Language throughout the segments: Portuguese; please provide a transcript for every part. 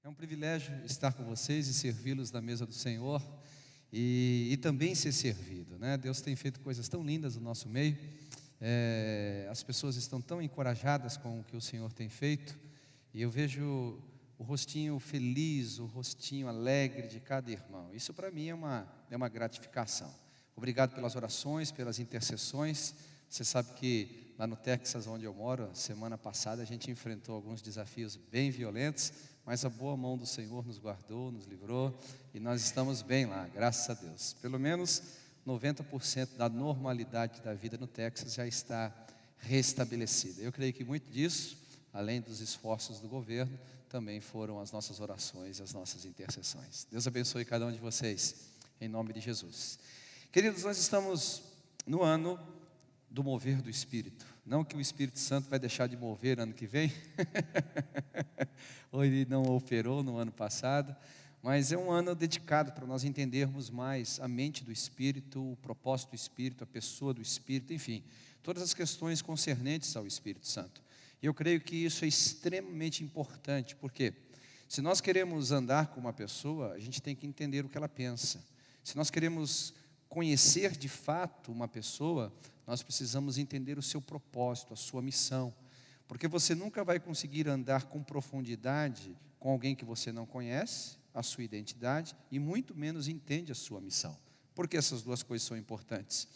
É um privilégio estar com vocês e servi-los na mesa do Senhor e também ser servido, né? Deus tem feito coisas tão lindas no nosso meio, as pessoas estão tão encorajadas com o que o Senhor tem feito, e eu vejo o rostinho feliz, o rostinho alegre de cada irmão. Isso para mim é uma gratificação. Obrigado pelas orações, pelas intercessões. Você sabe que lá no Texas, onde eu moro, semana passada a gente enfrentou alguns desafios bem violentos, mas a boa mão do Senhor nos guardou, nos livrou, e nós estamos bem lá, graças a Deus. Pelo menos 90% da normalidade da vida no Texas já está restabelecida. Eu creio que muito disso, além dos esforços do governo, também foram as nossas orações, as nossas intercessões. Deus abençoe cada um de vocês, em nome de Jesus. Queridos, nós estamos no ano do mover do Espírito. Não que o Espírito Santo vai deixar de mover ano que vem, ou ele não operou no ano passado, mas é um ano dedicado para nós entendermos mais a mente do Espírito, o propósito do Espírito, a pessoa do Espírito, enfim, todas as questões concernentes ao Espírito Santo. E eu creio que isso é extremamente importante, porque se nós queremos andar com uma pessoa, a gente tem que entender o que ela pensa. Se nós queremos conhecer de fato uma pessoa, nós precisamos entender o seu propósito, a sua missão, porque você nunca vai conseguir andar com profundidade com alguém que você não conhece, a sua identidade, e muito menos entende a sua missão. Por que essas duas coisas são importantes?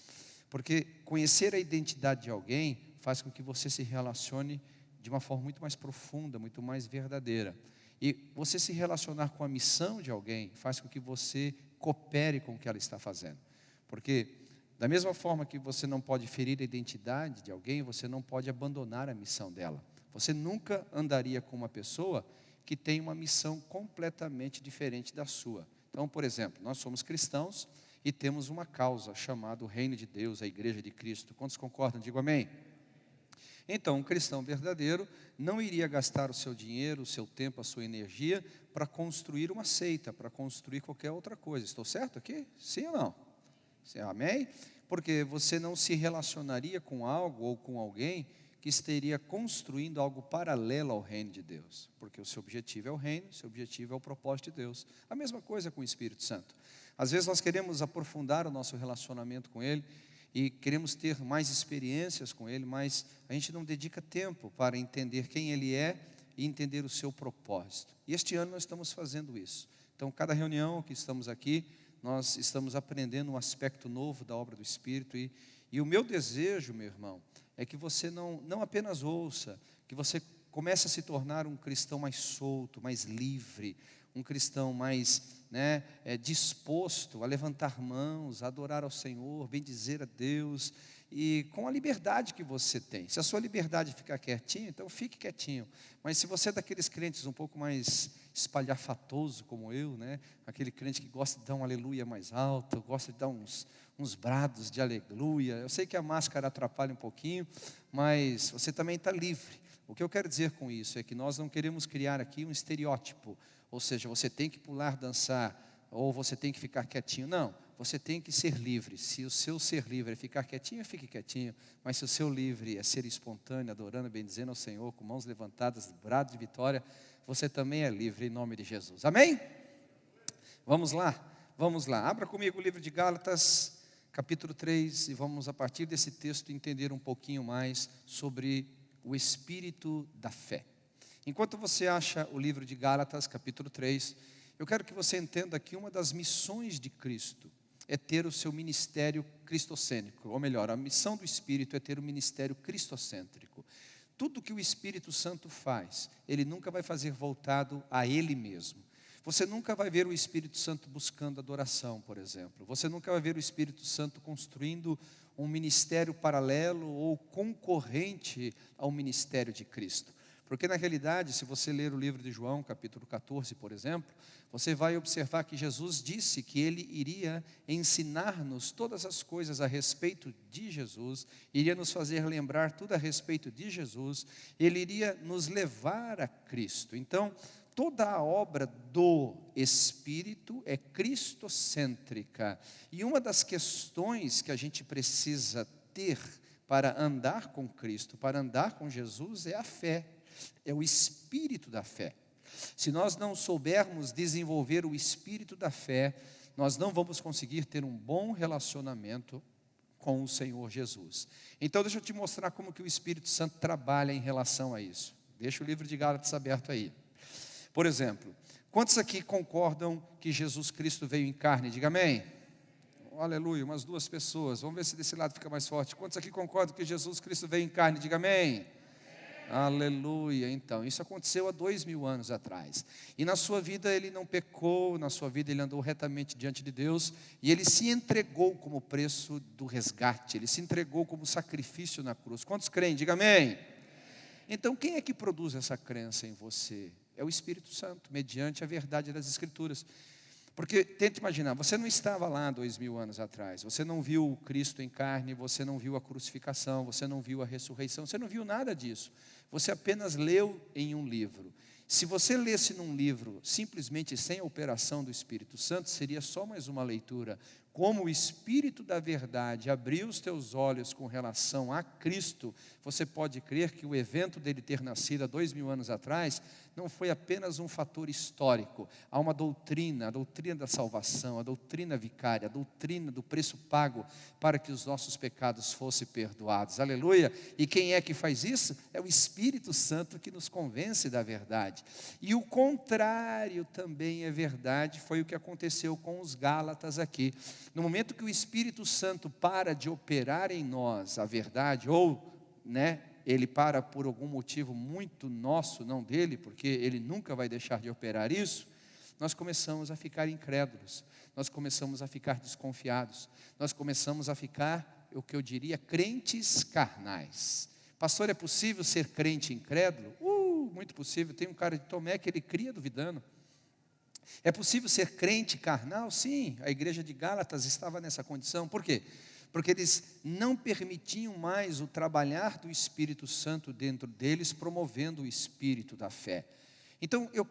Porque conhecer a identidade de alguém faz com que você se relacione de uma forma muito mais profunda, muito mais verdadeira. E você se relacionar com a missão de alguém faz com que você coopere com o que ela está fazendo. Porque da mesma forma que você não pode ferir a identidade de alguém, você não pode abandonar a missão dela. Você nunca andaria com uma pessoa que tem uma missão completamente diferente da sua. Então, por exemplo, nós somos cristãos e temos uma causa chamada o Reino de Deus, a Igreja de Cristo. Quantos concordam? Digo amém. Então, um cristão verdadeiro não iria gastar o seu dinheiro, o seu tempo, a sua energia para construir uma seita, para construir qualquer outra coisa. Estou certo aqui? Sim ou não? Sim, amém? Porque você não se relacionaria com algo ou com alguém que estaria construindo algo paralelo ao reino de Deus. Porque o seu objetivo é o reino, o seu objetivo é o propósito de Deus. A mesma coisa com o Espírito Santo. Às vezes nós queremos aprofundar o nosso relacionamento com Ele, e queremos ter mais experiências com Ele, mas a gente não dedica tempo para entender quem Ele é e entender o seu propósito. E este ano nós estamos fazendo isso. Então, cada reunião que estamos aqui, nós estamos aprendendo um aspecto novo da obra do Espírito. E o meu desejo, meu irmão, é que você não apenas ouça, que você comece a se tornar um cristão mais solto, mais livre, um cristão mais disposto a levantar mãos, a adorar ao Senhor, bendizer a Deus, e com a liberdade que você tem. Se a sua liberdade ficar quietinho, então fique quietinho. Mas se você é daqueles crentes um pouco mais espalhafatoso como eu, aquele crente que gosta de dar um aleluia mais alto, gosta de dar uns brados de aleluia, eu sei que a máscara atrapalha um pouquinho, mas você também está livre. O que eu quero dizer com isso é que nós não queremos criar aqui um estereótipo, ou seja, você tem que pular, dançar, ou você tem que ficar quietinho. Não, você tem que ser livre. Se o seu ser livre é ficar quietinho, fique quietinho. Mas se o seu livre é ser espontâneo, adorando, bendizendo ao Senhor, com mãos levantadas, brado de vitória, você também é livre em nome de Jesus. Amém? Vamos lá. Abra comigo o livro de Gálatas, capítulo 3, e vamos a partir desse texto entender um pouquinho mais sobre o espírito da fé. Enquanto você acha o livro de Gálatas, capítulo 3, eu quero que você entenda que uma das missões de Cristo é ter o seu ministério cristocêntrico, ou melhor, a missão do Espírito é ter o ministério cristocêntrico. Tudo que o Espírito Santo faz, Ele nunca vai fazer voltado a Ele mesmo. Você nunca vai ver o Espírito Santo buscando adoração, por exemplo. Você nunca vai ver o Espírito Santo construindo um ministério paralelo ou concorrente ao ministério de Cristo. Porque na realidade, se você ler o livro de João, capítulo 14, por exemplo, você vai observar que Jesus disse que Ele iria ensinar-nos todas as coisas a respeito de Jesus, iria nos fazer lembrar tudo a respeito de Jesus, Ele iria nos levar a Cristo. Então, toda a obra do Espírito é cristocêntrica. E uma das questões que a gente precisa ter para andar com Cristo, para andar com Jesus, é a fé. É o espírito da fé. Se nós não soubermos desenvolver o espírito da fé, nós não vamos conseguir ter um bom relacionamento com o Senhor Jesus. Então deixa eu te mostrar como que o Espírito Santo trabalha em relação a isso. Deixa o livro de Gálatas aberto aí. Por exemplo, quantos aqui concordam que Jesus Cristo veio em carne? Diga amém. Aleluia, umas 2 pessoas. Vamos ver se desse lado fica mais forte. Quantos aqui concordam que Jesus Cristo veio em carne? Diga amém. Aleluia. Então, isso aconteceu há 2000 anos atrás. E na sua vida ele não pecou, na sua vida ele andou retamente diante de Deus. E ele se entregou como preço do resgate. Ele se entregou como sacrifício na cruz. Quantos creem? Diga amém. Então, quem é que produz essa crença em você? É o Espírito Santo, mediante a verdade das Escrituras. Porque, tente imaginar, você não estava lá 2000 anos atrás, você não viu o Cristo em carne, você não viu a crucificação, você não viu a ressurreição, você não viu nada disso. Você apenas leu em um livro. Se você lesse num livro, simplesmente sem a operação do Espírito Santo, seria só mais uma leitura. Como o Espírito da verdade abriu os teus olhos com relação a Cristo, você pode crer que o evento dele ter nascido há 2000 anos atrás, não foi apenas um fator histórico. Há uma doutrina, a doutrina da salvação, a doutrina vicária, a doutrina do preço pago para que os nossos pecados fossem perdoados. Aleluia! E quem é que faz isso? É o Espírito Santo que nos convence da verdade. E o contrário também é verdade, foi o que aconteceu com os Gálatas aqui. No momento que o Espírito Santo para de operar em nós a verdade, ou, ele para por algum motivo muito nosso, não dele, porque ele nunca vai deixar de operar isso, nós começamos a ficar incrédulos, nós começamos a ficar desconfiados, nós começamos a ficar, o que eu diria, crentes carnais. Pastor, é possível ser crente incrédulo? Muito possível. Tem um cara de Tomé que ele cria duvidando. É possível ser crente carnal? Sim, a igreja de Gálatas estava nessa condição. Por quê? Porque eles não permitiam mais o trabalhar do Espírito Santo dentro deles, promovendo o espírito da fé. Então, eu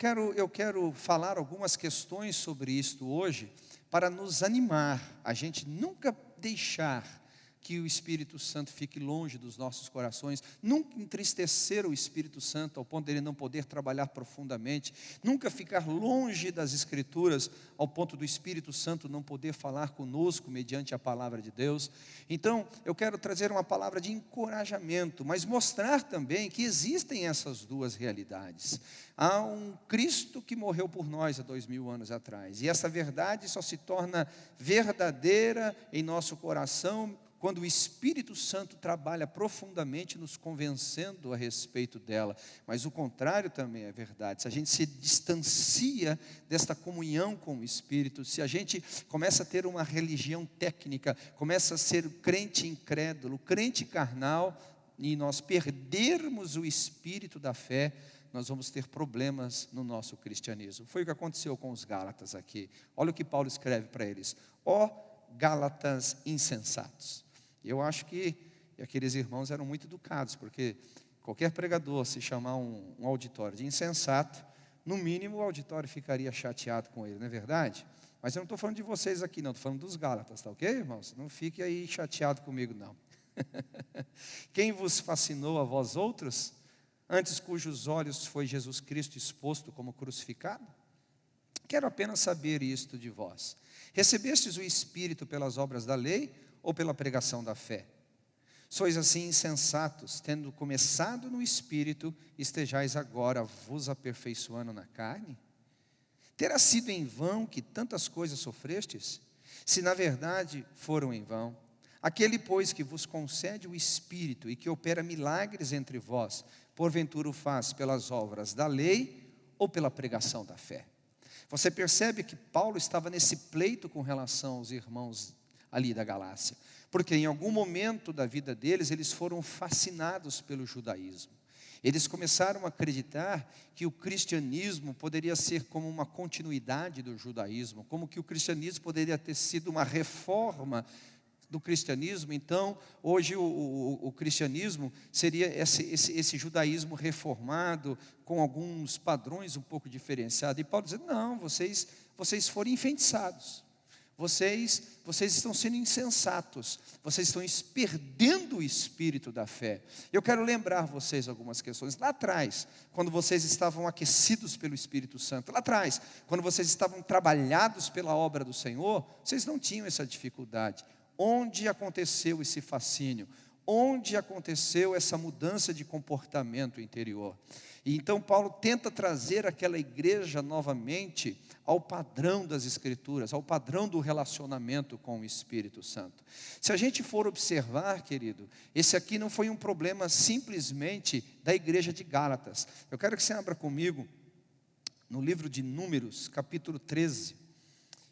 quero falar algumas questões sobre isto hoje, para nos animar, a gente nunca deixar que o Espírito Santo fique longe dos nossos corações, nunca entristecer o Espírito Santo ao ponto de ele não poder trabalhar profundamente, nunca ficar longe das Escrituras ao ponto do Espírito Santo não poder falar conosco mediante a palavra de Deus. Então, eu quero trazer uma palavra de encorajamento, mas mostrar também que existem essas duas realidades. Há um Cristo que morreu por nós há 2000 anos atrás, e essa verdade só se torna verdadeira em nosso coração quando o Espírito Santo trabalha profundamente nos convencendo a respeito dela. Mas o contrário também é verdade. Se a gente se distancia desta comunhão com o Espírito, se a gente começa a ter uma religião técnica, começa a ser crente incrédulo, crente carnal, e nós perdermos o espírito da fé, nós vamos ter problemas no nosso cristianismo. Foi o que aconteceu com os Gálatas aqui. Olha o que Paulo escreve para eles: ó Gálatas insensatos. Eu acho que aqueles irmãos eram muito educados, porque qualquer pregador, se chamar um auditório de insensato, no mínimo o auditório ficaria chateado com ele, não é verdade? Mas eu não estou falando de vocês aqui não, estou falando dos Gálatas, tá ok, irmãos? Não fique aí chateado comigo não. Quem vos fascinou a vós outros, antes cujos olhos foi Jesus Cristo exposto como crucificado? Quero apenas saber isto de vós: recebestes o Espírito pelas obras da lei ou pela pregação da fé? Sois assim insensatos, tendo começado no Espírito, estejais agora vos aperfeiçoando na carne? Terá sido em vão que tantas coisas sofrestes? Se na verdade foram em vão. Aquele, pois, que vos concede o Espírito e que opera milagres entre vós, porventura o faz pelas obras da lei ou pela pregação da fé? Você percebe que Paulo estava nesse pleito com relação aos irmãos ali da Galácia, porque em algum momento da vida deles, eles foram fascinados pelo judaísmo. Eles começaram a acreditar que o cristianismo poderia ser como uma continuidade do judaísmo, como que o cristianismo poderia ter sido uma reforma do cristianismo. Então, hoje o cristianismo seria esse judaísmo reformado, com alguns padrões um pouco diferenciados. E Paulo diz: não, vocês foram enfeitiçados. vocês estão sendo insensatos, vocês estão perdendo o espírito da fé. Eu quero lembrar vocês algumas questões. Lá atrás, quando vocês estavam aquecidos pelo Espírito Santo, lá atrás, quando vocês estavam trabalhados pela obra do Senhor, vocês não tinham essa dificuldade. Onde aconteceu esse fascínio? Onde aconteceu essa mudança de comportamento interior? E então Paulo tenta trazer aquela igreja novamente ao padrão das Escrituras, ao padrão do relacionamento com o Espírito Santo. Se a gente for observar, querido, esse aqui não foi um problema simplesmente da igreja de Gálatas. Eu quero que você abra comigo no livro de Números, capítulo 13,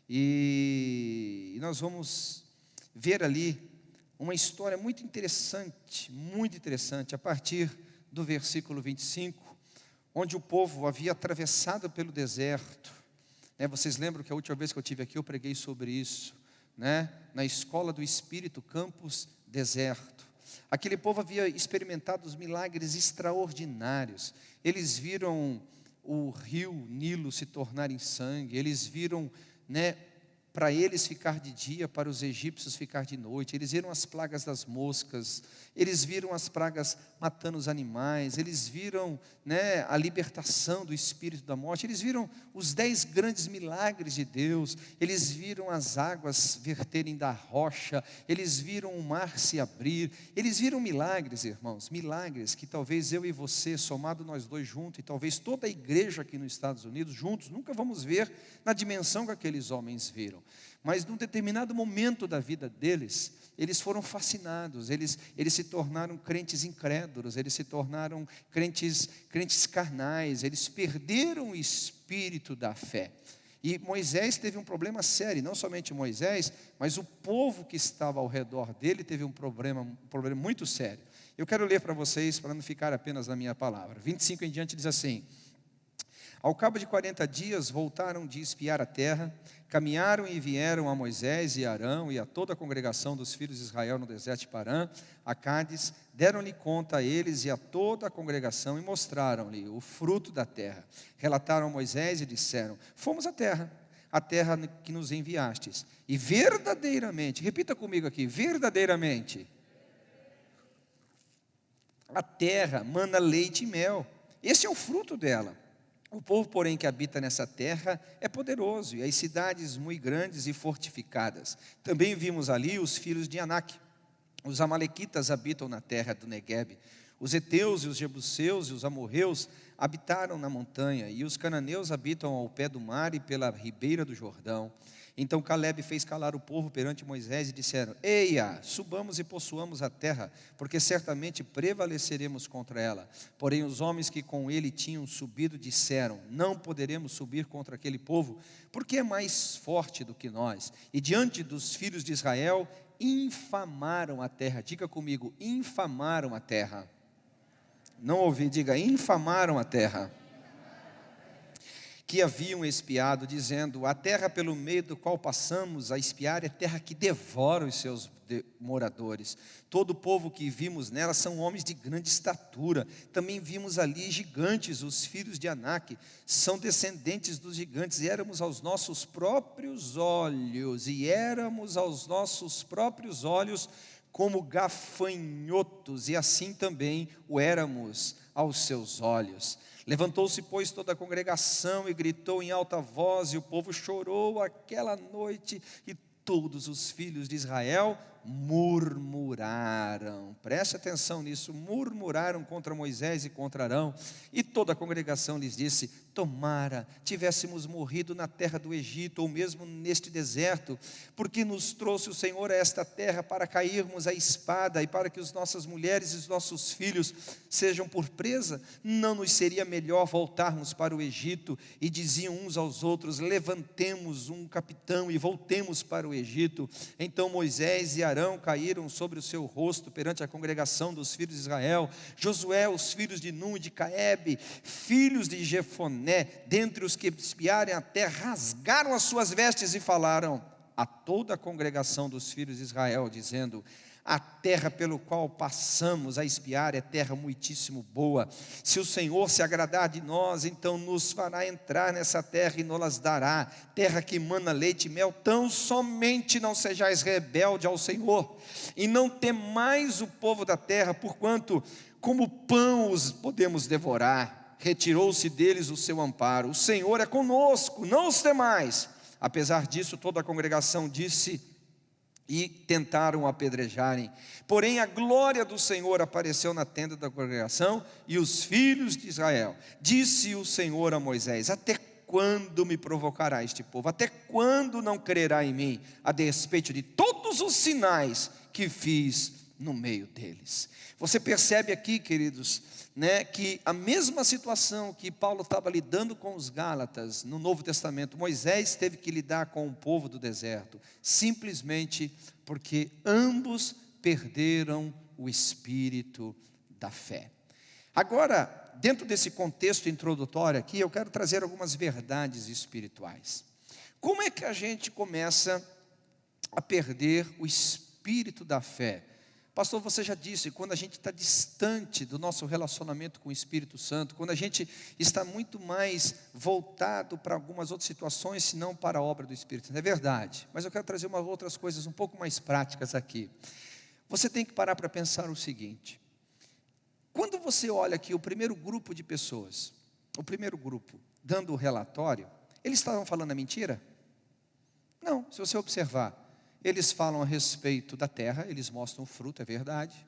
e nós vamos ver ali uma história muito interessante, a partir do versículo 25, onde o povo havia atravessado pelo deserto. Vocês lembram que a última vez que eu estive aqui eu preguei sobre isso, na Escola do Espírito, campus deserto. Aquele povo havia experimentado os milagres extraordinários. Eles viram o rio Nilo se tornar em sangue, eles viram, para eles ficar de dia, para os egípcios ficar de noite. Eles viram as plagas das moscas, eles viram as pragas matando os animais, eles viram a libertação do espírito da morte, eles viram os 10 grandes milagres de Deus, eles viram as águas verterem da rocha, eles viram o mar se abrir, eles viram milagres, irmãos, milagres que talvez eu e você, somado nós dois juntos, e talvez toda a igreja aqui nos Estados Unidos, juntos, nunca vamos ver na dimensão que aqueles homens viram. Mas num determinado momento da vida deles, eles foram fascinados, eles se tornaram crentes incrédulos, eles se tornaram crentes carnais, eles perderam o espírito da fé. E Moisés teve um problema sério, não somente Moisés, mas o povo que estava ao redor dele teve um problema muito sério. Eu quero ler para vocês, para não ficar apenas na minha palavra. 25 em diante diz assim: ao cabo de 40 dias voltaram de espiar a terra, caminharam e vieram a Moisés e Arão e a toda a congregação dos filhos de Israel no deserto de Parã, a Cádiz, deram-lhe conta a eles e a toda a congregação e mostraram-lhe o fruto da terra. Relataram a Moisés e disseram: fomos à terra que nos enviastes, e verdadeiramente, repita comigo aqui, verdadeiramente, a terra mana leite e mel, esse é o fruto dela. O povo, porém, que habita nessa terra é poderoso, e as cidades muito grandes e fortificadas. Também vimos ali os filhos de Anak. Os amalequitas habitam na terra do Neguebe. Os heteus e os jebuseus e os amorreus habitaram na montanha, e os cananeus habitam ao pé do mar e pela ribeira do Jordão. Então Calebe fez calar o povo perante Moisés e disseram: eia, subamos e possuamos a terra, porque certamente prevaleceremos contra ela. Porém os homens que com ele tinham subido disseram: não poderemos subir contra aquele povo, porque é mais forte do que nós. E diante dos filhos de Israel infamaram a terra. Diga comigo, infamaram a terra. Não ouvi, diga, infamaram a terra que haviam espiado, dizendo: a terra pelo meio do qual passamos a espiar é terra que devora os seus moradores. Todo o povo que vimos nela são homens de grande estatura. Também vimos ali gigantes, os filhos de Anak, são descendentes dos gigantes, e éramos aos nossos próprios olhos como gafanhotos, e assim também o éramos aos seus olhos. Levantou-se, pois, toda a congregação e gritou em alta voz, e o povo chorou aquela noite, e todos os filhos de Israel murmuraram. Preste atenção nisso, murmuraram contra Moisés e contra Arão, e toda a congregação lhes disse: tomara tivéssemos morrido na terra do Egito, ou mesmo neste deserto, porque nos trouxe o Senhor a esta terra para cairmos à espada, e para que as nossas mulheres e os nossos filhos sejam por presa. Não nos seria melhor voltarmos para o Egito? E diziam uns aos outros: levantemos um capitão e voltemos para o Egito. Então Moisés e Arão caíram sobre o seu rosto perante a congregação dos filhos de Israel. Josué, os filhos de Nun e de Caebe, filhos de Jefoné, dentre os que espiarem a terra, rasgaram as suas vestes e falaram a toda a congregação dos filhos de Israel, dizendo: A terra pelo qual passamos a espiar é terra muitíssimo boa. Se o Senhor se agradar de nós, então nos fará entrar nessa terra e nos dará, terra que mana leite e mel. Tão somente não sejais rebelde ao Senhor, e não temais o povo da terra, porquanto como pão os podemos devorar. Retirou-se deles o seu amparo. O Senhor é conosco, não os temais. Apesar disso, toda a congregação disse e tentaram apedrejarem. Porém a glória do Senhor apareceu na tenda da congregação e os filhos de Israel. Disse o Senhor a Moisés: até quando me provocará este povo? Até quando não crerá em mim, a despeito de todos os sinais que fiz no meio deles? Você percebe aqui, queridos, que a mesma situação que Paulo estava lidando com os Gálatas no Novo Testamento, Moisés teve que lidar com o povo do deserto, simplesmente porque ambos perderam o espírito da fé. Agora, dentro desse contexto introdutório aqui, eu quero trazer algumas verdades espirituais. Como é que a gente começa a perder o espírito da fé? Pastor, você já disse, quando a gente está distante do nosso relacionamento com o Espírito Santo, quando a gente está muito mais voltado para algumas outras situações, senão para a obra do Espírito Santo. É verdade, mas eu quero trazer umas outras coisas um pouco mais práticas aqui. Você tem que parar para pensar o seguinte: quando você olha aqui o primeiro grupo de pessoas, o primeiro grupo dando o relatório, eles estavam falando a mentira? Não, se você observar. Eles falam a respeito da terra, eles mostram o fruto, é verdade.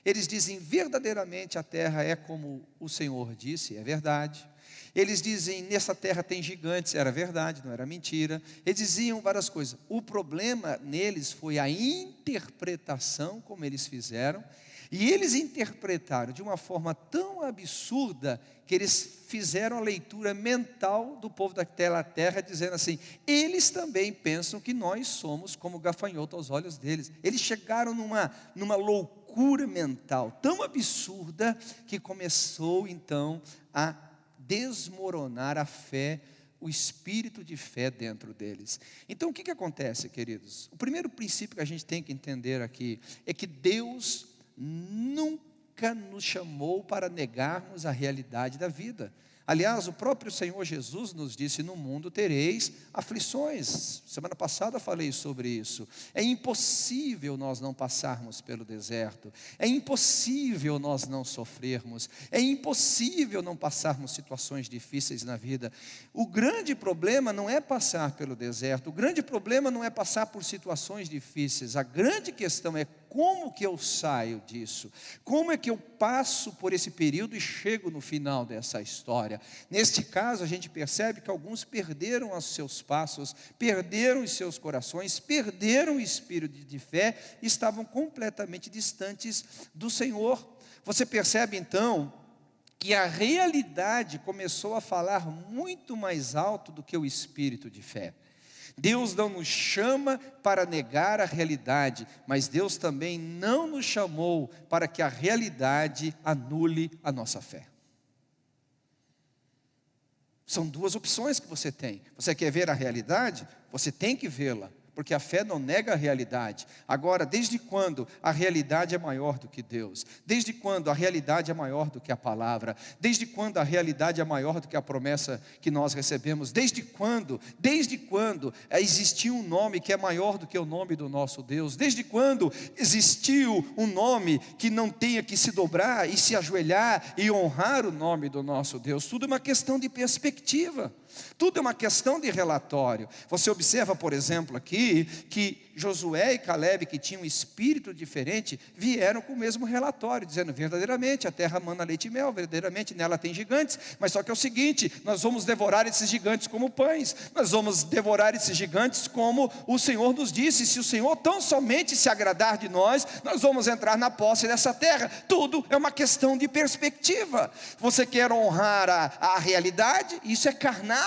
Eles dizem verdadeiramente a terra é como o Senhor disse, é verdade. Eles dizem nessa terra tem gigantes, era verdade, não era mentira. Eles diziam várias coisas. O problema neles foi a interpretação como eles fizeram. E eles interpretaram de uma forma tão absurda que eles fizeram a leitura mental do povo daquela terra, dizendo assim: eles também pensam que nós somos como gafanhoto aos olhos deles. Eles chegaram numa loucura mental tão absurda que começou então a desmoronar a fé, o espírito de fé dentro deles. Então o que acontece, queridos? O primeiro princípio que a gente tem que entender aqui é que Deus nunca nos chamou para negarmos a realidade da vida. Aliás, o próprio Senhor Jesus nos disse: no mundo tereis aflições. Semana passada falei sobre isso. É impossível nós não passarmos pelo deserto. É impossível nós não sofrermos. É impossível não passarmos situações difíceis na vida. O grande problema não é passar pelo deserto. O grande problema não é passar por situações difíceis. A grande questão é como que eu saio disso? Como é que eu passo por esse período e chego no final dessa história? Neste caso, a gente percebe que alguns perderam os seus passos, perderam os seus corações, perderam o espírito de fé, e estavam completamente distantes do Senhor. Você percebe então que a realidade começou a falar muito mais alto do que o espírito de fé. Deus não nos chama para negar a realidade, mas Deus também não nos chamou para que a realidade anule a nossa fé. São duas opções que você tem. Você quer ver a realidade? Você tem que vê-la, porque a fé não nega a realidade. Agora, desde quando a realidade é maior do que Deus? Desde quando a realidade é maior do que a palavra? Desde quando a realidade é maior do que a promessa que nós recebemos? Desde quando existiu um nome que é maior do que o nome do nosso Deus? Desde quando existiu um nome que não tenha que se dobrar e se ajoelhar e honrar o nome do nosso Deus? Tudo é uma questão de perspectiva. Tudo é uma questão de relatório. Você observa, por exemplo, aqui, que Josué e Caleb, que tinham um espírito diferente, vieram com o mesmo relatório, dizendo: verdadeiramente a terra mana leite e mel, verdadeiramente nela tem gigantes, mas só que é o seguinte: nós vamos devorar esses gigantes como pães, nós vamos devorar esses gigantes como o Senhor nos disse. Se o Senhor tão somente se agradar de nós, nós vamos entrar na posse dessa terra. Tudo é uma questão de perspectiva. Você quer honrar a realidade? Isso é carnal.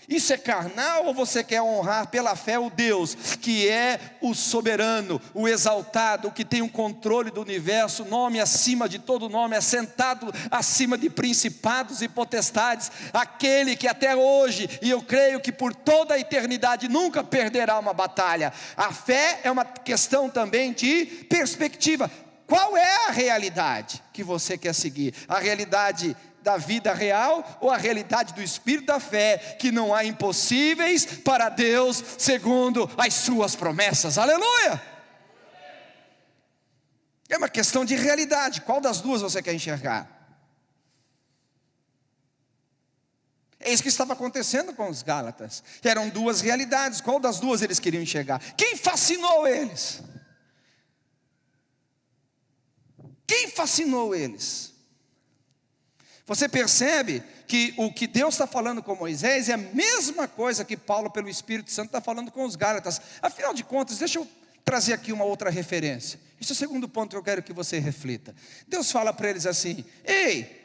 Isso é carnal ou você quer honrar pela fé o Deus que é o soberano, o exaltado, o que tem o controle do universo, nome acima de todo nome, assentado acima de principados e potestades, aquele que até hoje, e eu creio que por toda a eternidade, nunca perderá uma batalha. A fé é uma questão também de perspectiva. Qual é a realidade que você quer seguir? A realidade da vida real ou a realidade do espírito da fé, que não há impossíveis para Deus segundo as suas promessas? Aleluia! É uma questão de realidade. Qual das duas você quer enxergar? É isso que estava acontecendo com os Gálatas. Eram duas realidades. Qual das duas eles queriam enxergar? Quem fascinou eles? Quem fascinou eles? Você percebe que o que Deus está falando com Moisés é a mesma coisa que Paulo, pelo Espírito Santo, está falando com os Gálatas. Afinal de contas, deixa eu trazer aqui uma outra referência. Esse é o segundo ponto que eu quero que você reflita. Deus fala para eles assim: ei,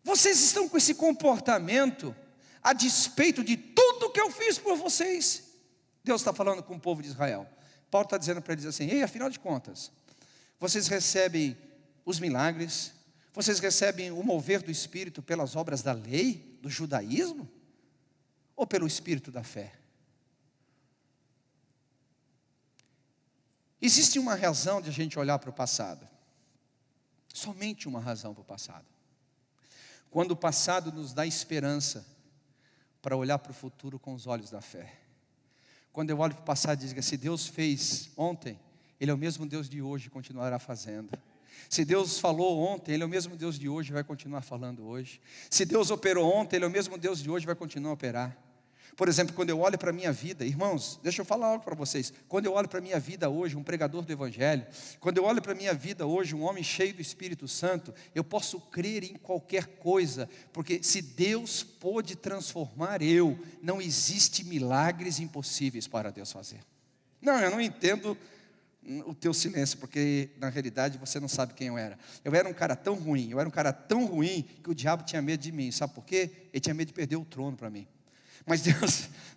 vocês estão com esse comportamento a despeito de tudo que eu fiz por vocês. Deus está falando com o povo de Israel. Paulo está dizendo para eles assim: ei, afinal de contas, vocês recebem os milagres, vocês recebem o mover do Espírito pelas obras da lei, do judaísmo, ou pelo Espírito da fé? Existe uma razão de a gente olhar para o passado, somente uma razão para o passado. Quando o passado nos dá esperança para olhar para o futuro com os olhos da fé. Quando eu olho para o passado e digo: se Deus fez ontem, Ele é o mesmo Deus de hoje e continuará fazendo. Se Deus falou ontem, Ele é o mesmo Deus de hoje e vai continuar falando hoje. Se Deus operou ontem, Ele é o mesmo Deus de hoje e vai continuar a operar. Por exemplo, quando eu olho para a minha vida, irmãos, deixa eu falar algo para vocês. Quando eu olho para a minha vida hoje, um pregador do Evangelho, quando eu olho para a minha vida hoje, um homem cheio do Espírito Santo, eu posso crer em qualquer coisa, porque se Deus pôde transformar não existe milagres impossíveis para Deus fazer. Não, eu não entendo o teu silêncio, porque na realidade você não sabe quem eu era. Eu era um cara tão ruim, que o diabo tinha medo de mim. Sabe por quê? Ele tinha medo de perder o trono para mim. Mas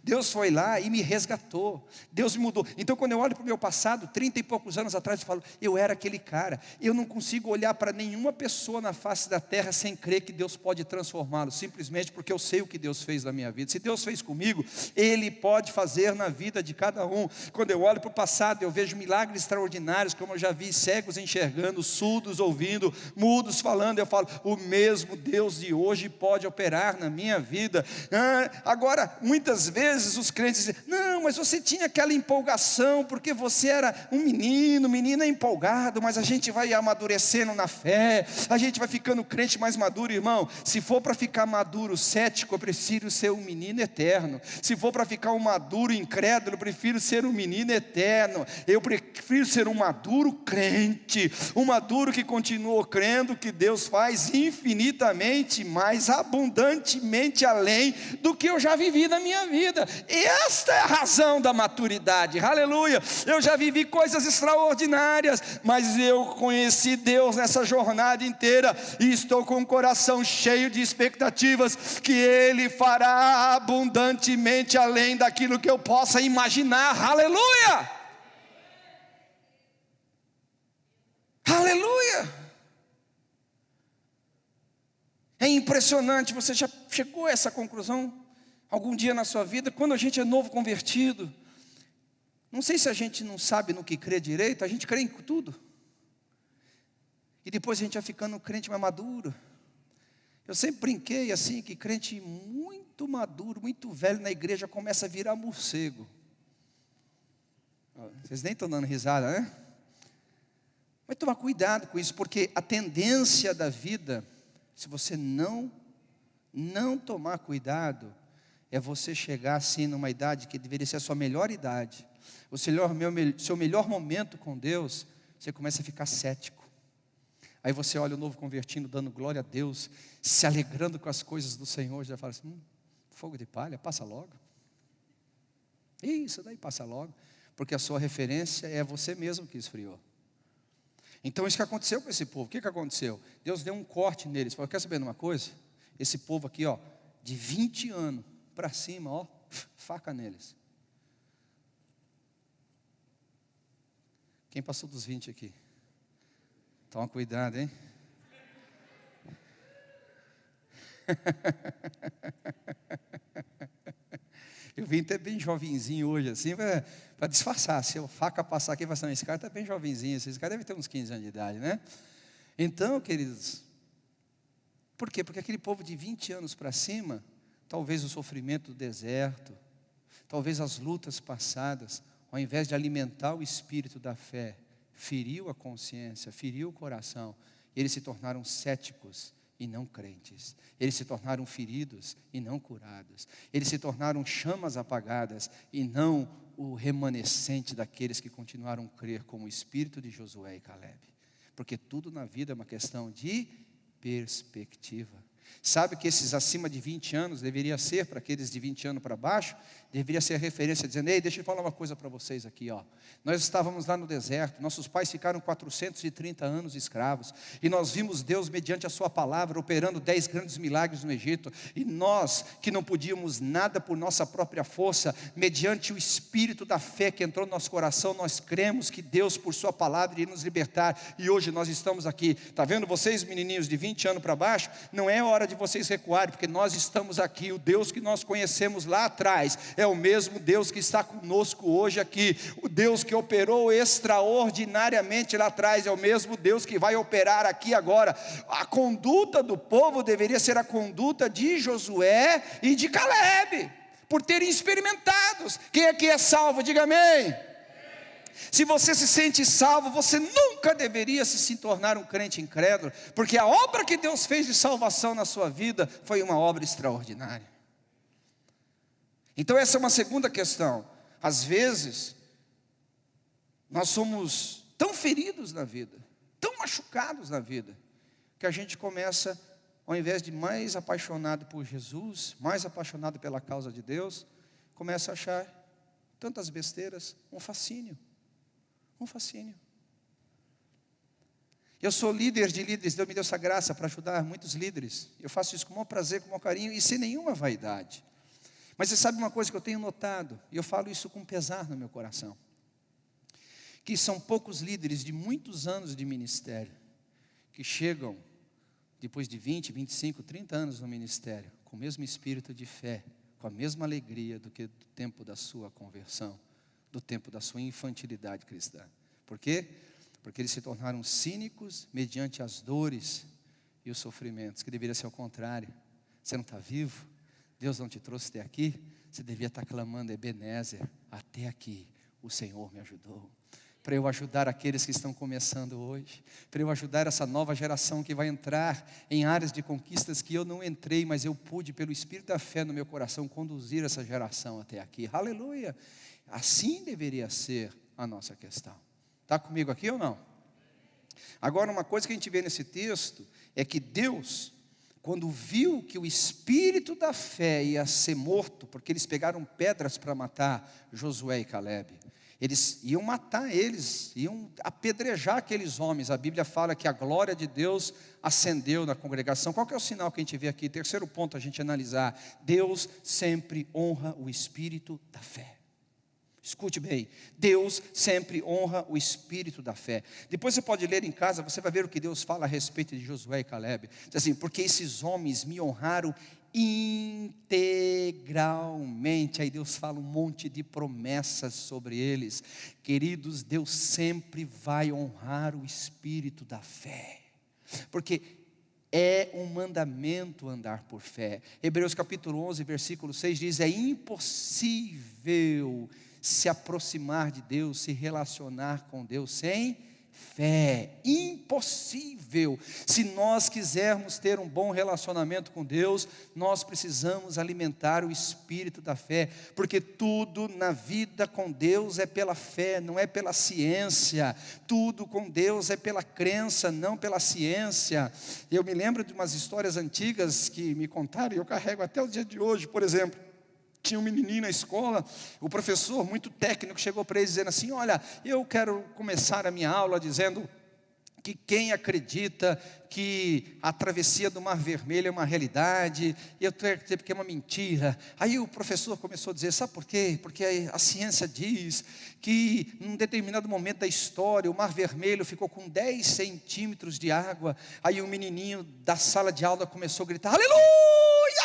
Deus foi lá e me resgatou. Deus me mudou. Então quando eu olho para o meu passado, 30 e poucos anos atrás, eu falo: eu era aquele cara. Eu não consigo olhar para nenhuma pessoa na face da terra sem crer que Deus pode transformá-lo, simplesmente porque eu sei o que Deus fez na minha vida. Se Deus fez comigo, Ele pode fazer na vida de cada um. Quando eu olho para o passado, eu vejo milagres extraordinários, como eu já vi cegos enxergando, surdos ouvindo, mudos falando. Eu falo: o mesmo Deus de hoje pode operar na minha vida. Agora, muitas vezes os crentes dizem: não, mas você tinha aquela empolgação, porque você era um menino é empolgado, mas a gente vai amadurecendo na fé, a gente vai ficando crente mais maduro. Irmão, se for para ficar maduro cético, eu prefiro ser um menino eterno. Se for para ficar um maduro incrédulo, eu prefiro ser um menino eterno. Eu prefiro ser um maduro crente, um maduro que continua crendo que Deus faz infinitamente mais, abundantemente além do que eu já vivi na minha vida. E esta é a razão da maturidade. Aleluia. Eu já vivi coisas extraordinárias, mas eu conheci Deus nessa jornada inteira, e estou com o coração cheio de expectativas que Ele fará abundantemente além daquilo que eu possa imaginar. Aleluia. Aleluia. É impressionante. Você já chegou a essa conclusão algum dia na sua vida? Quando a gente é novo convertido, não sei se a gente não sabe no que crê direito, a gente crê em tudo, e depois a gente vai ficando um crente mais maduro. Eu sempre brinquei assim, que crente muito maduro, muito velho na igreja, começa a virar morcego. Vocês nem estão dando risada, né? Mas tomar cuidado com isso, porque a tendência da vida, se você não tomar cuidado, é você chegar assim numa idade que deveria ser a sua melhor idade, o seu melhor momento com Deus, você começa a ficar cético. Aí você olha o novo convertido, dando glória a Deus, se alegrando com as coisas do Senhor, já fala assim: fogo de palha, passa logo. Isso daí passa logo, porque a sua referência é você mesmo que esfriou. Então isso que aconteceu com esse povo. O que aconteceu? Deus deu um corte neles. Falou: quer saber de uma coisa? Esse povo aqui, de 20 anos para cima, ó, faca neles. Quem passou dos 20 aqui? Toma cuidado, hein? Eu vim até bem jovenzinho hoje, assim, para disfarçar. Se a faca passar aqui, vai ser, esse cara está bem jovenzinho, esse cara deve ter uns 15 anos de idade, né? Então, queridos, por quê? Porque aquele povo de 20 anos para cima, talvez o sofrimento do deserto, talvez as lutas passadas, ao invés de alimentar o espírito da fé, feriu a consciência, feriu o coração, e eles se tornaram céticos e não crentes. Eles se tornaram feridos e não curados. Eles se tornaram chamas apagadas e não o remanescente daqueles que continuaram a crer, como o espírito de Josué e Caleb. Porque tudo na vida é uma questão de perspectiva. Sabe que esses acima de 20 anos deveria ser, para aqueles de 20 anos para baixo, deveria ser a referência, dizendo, ei, deixa eu falar uma coisa para vocês aqui, ó. Nós estávamos lá no deserto, nossos pais ficaram 430 anos escravos, e nós vimos Deus, mediante a sua palavra, operando 10 grandes milagres no Egito, e nós, que não podíamos nada por nossa própria força, mediante o espírito da fé que entrou no nosso coração, nós cremos que Deus, por sua palavra, iria nos libertar, e hoje nós estamos aqui. Está vendo vocês, menininhos de 20 anos para baixo? Não é hora de vocês recuarem, porque nós estamos aqui. O Deus que nós conhecemos lá atrás é o mesmo Deus que está conosco hoje aqui. O Deus que operou extraordinariamente lá atrás é o mesmo Deus que vai operar aqui agora. A conduta do povo deveria ser a conduta de Josué e de Caleb, por terem experimentados. Quem aqui é salvo? Diga amém. Se você se sente salvo, você nunca deveria se tornar um crente incrédulo, porque a obra que Deus fez de salvação na sua vida foi uma obra extraordinária. Então essa é uma segunda questão. Às vezes, nós somos tão feridos na vida, tão machucados na vida, que a gente começa, ao invés de mais apaixonado por Jesus, mais apaixonado pela causa de Deus, começa a achar tantas besteiras, um fascínio. Um fascínio. Eu sou líder de líderes, Deus me deu essa graça para ajudar muitos líderes. Eu faço isso com o maior prazer, com o maior carinho e sem nenhuma vaidade. Mas você sabe uma coisa que eu tenho notado, e eu falo isso com pesar no meu coração, que são poucos líderes de muitos anos de ministério, que chegam depois de 20, 25, 30 anos no ministério, com o mesmo espírito de fé, com a mesma alegria do que do tempo da sua conversão, do tempo da sua infantilidade cristã. Por quê? Porque eles se tornaram cínicos mediante as dores e os sofrimentos, que deveria ser o contrário. Você não está vivo? Deus não te trouxe até aqui? Você devia estar clamando, Ebenezer, até aqui o Senhor me ajudou. Para eu ajudar aqueles que estão começando hoje, para eu ajudar essa nova geração que vai entrar em áreas de conquistas que eu não entrei, mas eu pude, pelo Espírito da fé no meu coração, conduzir essa geração até aqui. Aleluia! Assim deveria ser a nossa questão. Está comigo aqui ou não? Agora, uma coisa que a gente vê nesse texto é que Deus, quando viu que o espírito da fé ia ser morto, porque eles pegaram pedras para matar Josué e Caleb, eles iam matar eles, iam apedrejar aqueles homens. A Bíblia fala que a glória de Deus acendeu na congregação. Qual que é o sinal que a gente vê aqui? Terceiro ponto a gente analisar: Deus sempre honra o espírito da fé. Escute bem, Deus sempre honra o espírito da fé. Depois você pode ler em casa, você vai ver o que Deus fala a respeito de Josué e Caleb. Diz assim: porque esses homens me honraram integralmente. Aí Deus fala um monte de promessas sobre eles. Queridos, Deus sempre vai honrar o espírito da fé, porque é um mandamento andar por fé. Hebreus capítulo 11, versículo 6 diz: é impossível se aproximar de Deus, se relacionar com Deus sem fé. Impossível. Se nós quisermos ter um bom relacionamento com Deus, nós precisamos alimentar o espírito da fé, porque tudo na vida com Deus é pela fé, não é pela ciência. Tudo com Deus é pela crença, não pela ciência. Eu me lembro de umas histórias antigas que me contaram, e eu carrego até o dia de hoje. Por exemplo, tinha um menininho na escola, o professor muito técnico chegou para ele dizendo assim: olha, eu quero começar a minha aula dizendo que quem acredita que a travessia do Mar Vermelho é uma realidade, e eu tenho que dizer porque é uma mentira. Aí o professor começou a dizer, sabe por quê? Porque a ciência diz que num determinado momento da história, o Mar Vermelho ficou com 10 centímetros de água. Aí o menininho da sala de aula começou a gritar, aleluia,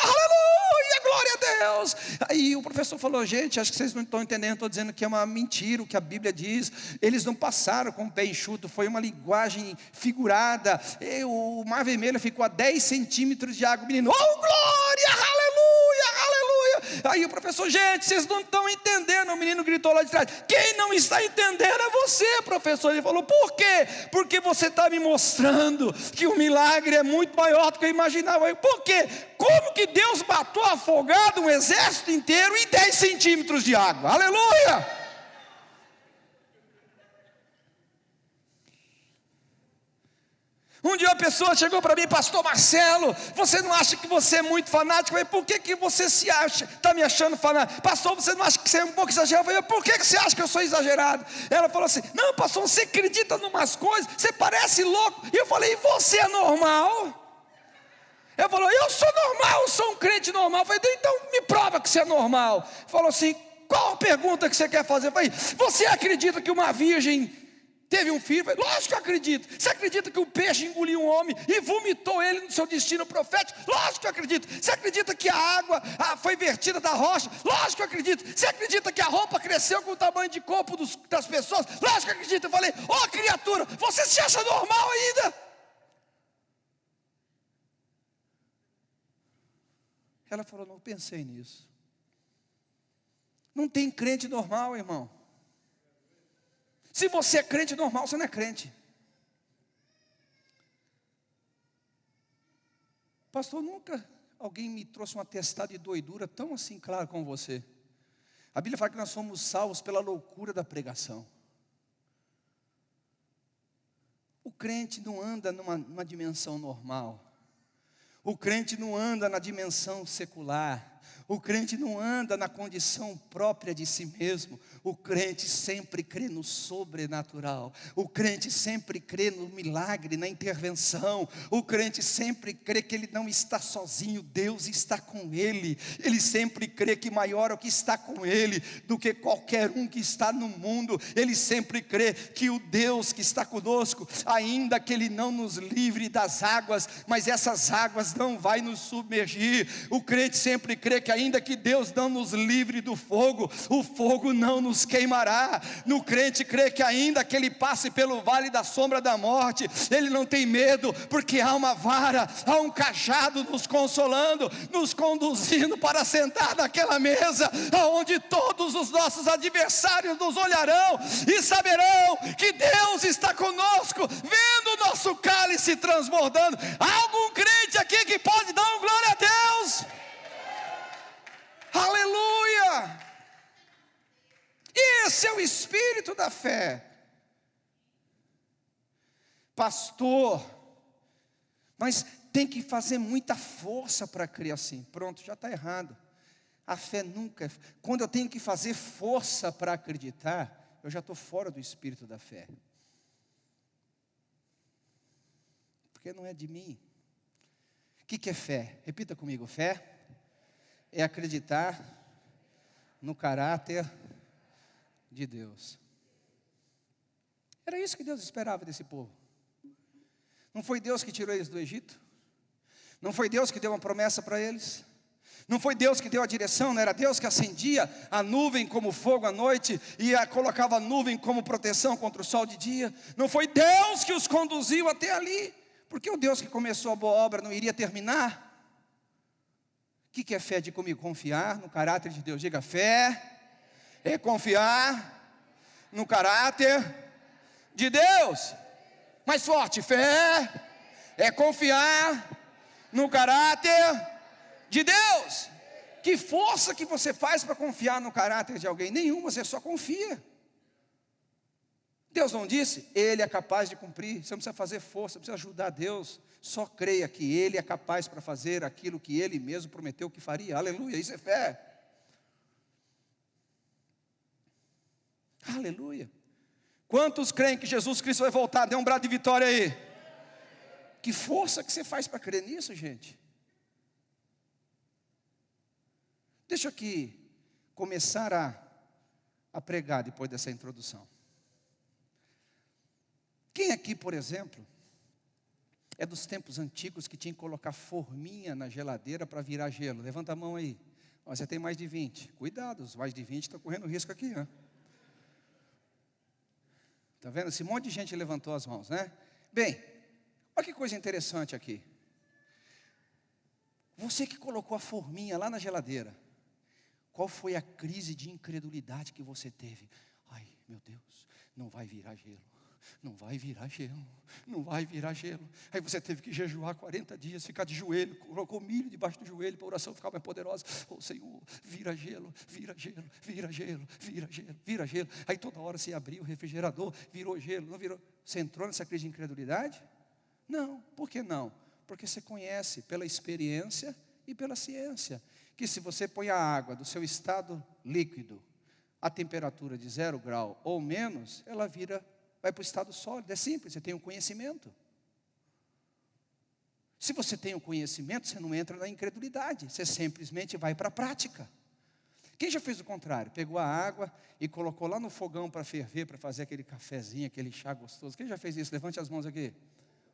aleluia, glória a Deus. Aí o professor falou, gente, acho que vocês não estão entendendo, eu estou dizendo que é uma mentira o que a Bíblia diz. Eles não passaram com o pé enxuto, foi uma linguagem figurada. O Mar Vermelho ficou a 10 centímetros de água. O menino, oh glória, aleluia, aleluia. Aí o professor, gente, vocês não estão entendendo. O menino gritou lá de trás, quem não está entendendo é você, professor. Ele falou, por quê? Porque você está me mostrando que o milagre é muito maior do que eu imaginava. Por quê? Como que Deus matou afogado um exército inteiro em 10 centímetros de água? Aleluia! Um dia uma pessoa chegou para mim, pastor Marcelo, você não acha que você é muito fanático? Eu falei, por que você se acha, está me achando fanático? Pastor, você não acha que você é um pouco exagerado? Eu falei, por que você acha que eu sou exagerado? Ela falou assim, não pastor, você acredita em umas coisas, você parece louco. E eu falei, e você é normal? Ela falou, eu sou normal, eu sou um crente normal. Eu falei, então me prova que você é normal. Falou assim, qual a pergunta que você quer fazer? Eu falei, você acredita que uma virgem teve um filho? Lógico que eu acredito. Você acredita que o peixe engoliu um homem e vomitou ele no seu destino profético? Lógico que eu acredito. Você acredita que a água foi vertida da rocha? Lógico que eu acredito. Você acredita que a roupa cresceu com o tamanho de corpo das pessoas? Lógico que eu acredito. Eu falei, ó criatura, você se acha normal ainda? Ela falou, não pensei nisso. Não tem crente normal, irmão. Se você é crente normal, você não é crente. Pastor, nunca alguém me trouxe um atestado de doidura tão assim claro como você. A Bíblia fala que nós somos salvos pela loucura da pregação. O crente não anda numa dimensão normal. O crente não anda na dimensão secular. O crente não anda na condição própria de si mesmo. O crente sempre crê no sobrenatural. O crente sempre crê no milagre, na intervenção. O crente sempre crê que ele não está sozinho, Deus está com ele. Ele sempre crê que maior é o que está com ele do que qualquer um que está no mundo. Ele sempre crê que o Deus que está conosco, ainda que ele não nos livre das águas, mas essas águas não vai nos submergir. O crente sempre crê que ainda que Deus não nos livre do fogo, o fogo não nos queimará. No crente crê que ainda que ele passe pelo vale da sombra da morte, ele não tem medo, porque há uma vara, há um cajado nos consolando, nos conduzindo para sentar naquela mesa, aonde todos os nossos adversários nos olharão e saberão que Deus está conosco, vendo o nosso cálice transbordando. Há algum crente aqui que pode dar um glória a Deus? Aleluia! Esse é o espírito da fé. Pastor, mas tem que fazer muita força para crer assim. Pronto, já está errado. A fé nunca, quando eu tenho que fazer força para acreditar, eu já estou fora do espírito da fé. Porque não é de mim. O que é fé? Repita comigo, fé é acreditar no caráter de Deus. Era isso que Deus esperava desse povo. Não foi Deus que tirou eles do Egito? Não foi Deus que deu uma promessa para eles? Não foi Deus que deu a direção? Não era Deus que acendia a nuvem como fogo à noite e colocava a nuvem como proteção contra o sol de dia? Não foi Deus que os conduziu até ali? Porque o Deus que começou a boa obra não iria terminar? O que é fé? De comigo? Confiar no caráter de Deus. Diga, fé é confiar no caráter de Deus. Mais forte, fé é confiar no caráter de Deus. Que força que você faz para confiar no caráter de alguém? Nenhuma, você só confia. Deus não disse? Ele é capaz de cumprir. Você não precisa fazer força, você precisa ajudar Deus. Só creia que Ele é capaz para fazer aquilo que Ele mesmo prometeu que faria. Aleluia, isso é fé. Aleluia. Quantos creem que Jesus Cristo vai voltar? Dê um brado de vitória aí. Que força que você faz para crer nisso, gente? Deixa eu aqui começar a pregar depois dessa introdução. Quem aqui, por exemplo, é dos tempos antigos que tinha que colocar forminha na geladeira para virar gelo? Levanta a mão aí. Ó, você tem mais de 20. Cuidado, os mais de 20 estão correndo risco aqui, né? Está vendo? Esse monte de gente levantou as mãos, né? Bem, olha que coisa interessante aqui. Você que colocou a forminha lá na geladeira, qual foi a crise de incredulidade que você teve? Ai, meu Deus, não vai virar gelo. Não vai virar gelo, não vai virar gelo. Aí você teve que jejuar 40 dias, ficar de joelho, colocou milho debaixo do joelho para a oração ficar mais poderosa. Oh Senhor, vira gelo, vira gelo, vira gelo, vira gelo, vira gelo. Aí toda hora você abriu o refrigerador, virou gelo, não virou. Você entrou nessa crise de incredulidade? Não, por que não? Porque você conhece pela experiência e pela ciência, que se você põe a água do seu estado líquido, a temperatura de 0 grau ou menos, ela vai para o estado sólido. É simples, você tem um conhecimento. Se você tem um conhecimento, você não entra na incredulidade, você simplesmente vai para a prática. Quem já fez o contrário? Pegou a água e colocou lá no fogão para ferver, para fazer aquele cafezinho, aquele chá gostoso. Quem já fez isso? Levante as mãos aqui.